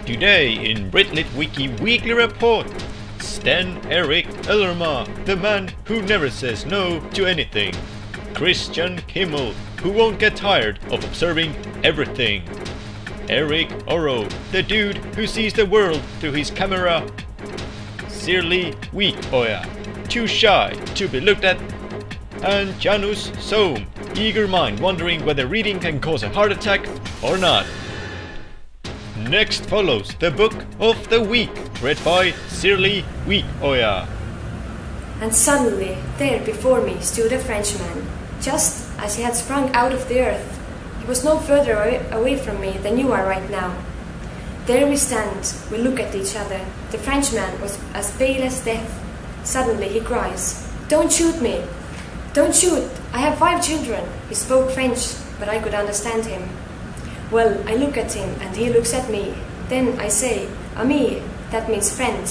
Today in Brit Wiki Weekly Report, Sten Erik Ellerma, the man who never says no to anything. Christian Kimmel, who won't get tired of observing everything. Erik Orro, the dude who sees the world through his camera. Sirli Weekoya, too shy to be looked at. And Janus Sohm, eager mind wondering whether reading can cause a heart attack or not. Next follows the book of the week, read by Sirli Weekoya. And suddenly, there before me stood a Frenchman, just as he had sprung out of the earth. He was no further away from me than you are right now. There we stand, we look at each other. The Frenchman was as pale as death. Suddenly he cries, "Don't shoot me! Don't shoot! I have 5 children!" He spoke French, but I could understand him. Well, I look at him and he looks at me. Then I say, "Ami," that means friend.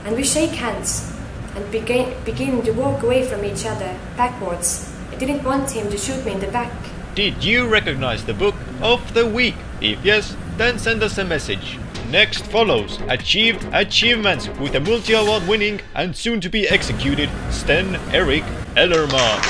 And we shake hands and begin to walk away from each other, backwards. I didn't want him to shoot me in the back. Did you recognize the book of the week? If yes, then send us a message. Next follows Achievements with a multi-award winning and soon to be executed Sten Erik Ellerma.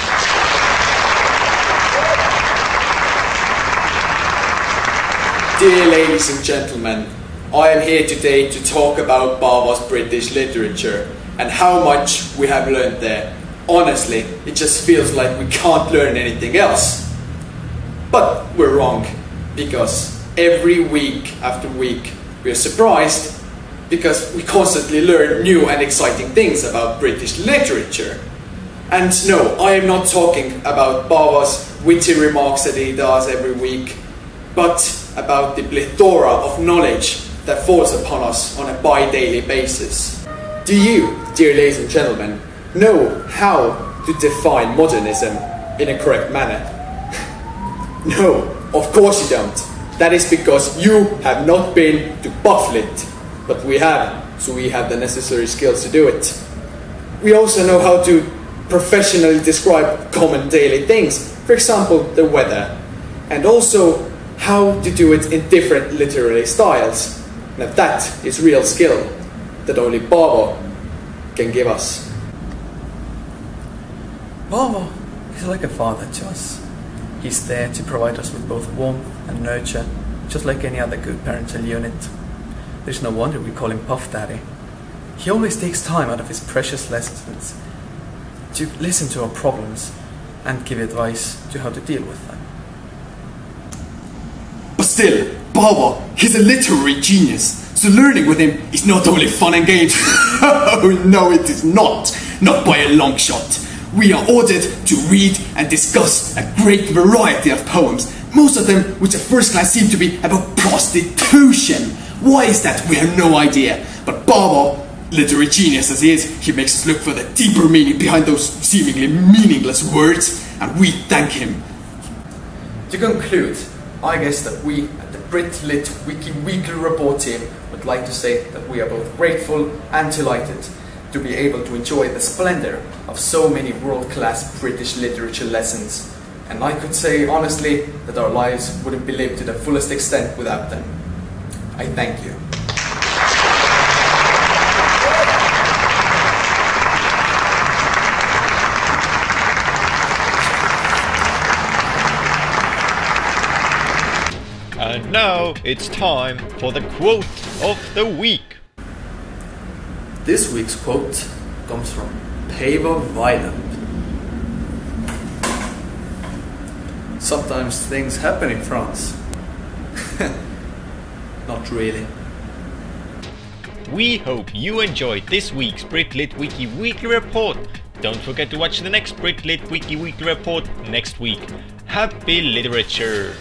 Dear ladies and gentlemen, I am here today to talk about Paavo's British literature and how much we have learned there. Honestly, it just feels like we can't learn anything else. But we're wrong, because every week after week we are surprised because we constantly learn new and exciting things about British literature. And no, I am not talking about Paavo's witty remarks that he does every week, but about the plethora of knowledge that falls upon us on a bi-daily basis. Do you, dear ladies and gentlemen, know how to define modernism in a correct manner? No, of course you don't. That is because you have not been to Bufflit, but we have, so we have the necessary skills to do it. We also know how to professionally describe common daily things, for example, the weather, and also how to do it in different literary styles. Now that is real skill that only Paavo can give us. Paavo is like a father to us. He's there to provide us with both warmth and nurture, just like any other good parental unit. There's no wonder we call him Puff Daddy. He always takes time out of his precious lessons to listen to our problems and give advice to how to deal with them. But still, Paavo, he's a literary genius, so learning with him is not only fun and games. Oh no, it is not! Not by a long shot. We are ordered to read and discuss a great variety of poems, most of them which at first glance seem to be about prostitution. Why is that? We have no idea. But Paavo, literary genius as he is, he makes us look for the deeper meaning behind those seemingly meaningless words, and we thank him. To conclude, I guess that we at the Brit Wiki Weekly Report team would like to say that we are both grateful and delighted to be able to enjoy the splendor of so many world-class British literature lessons. And I could say honestly that our lives wouldn't be lived to the fullest extent without them. I thank you. And now it's time for the quote of the week. This week's quote comes from Paavo Viilup. Sometimes things happen in France. Not really. We hope you enjoyed this week's Brit Wiki Weekly Report. Don't forget to watch the next Brit Wiki Weekly Report next week. Happy literature!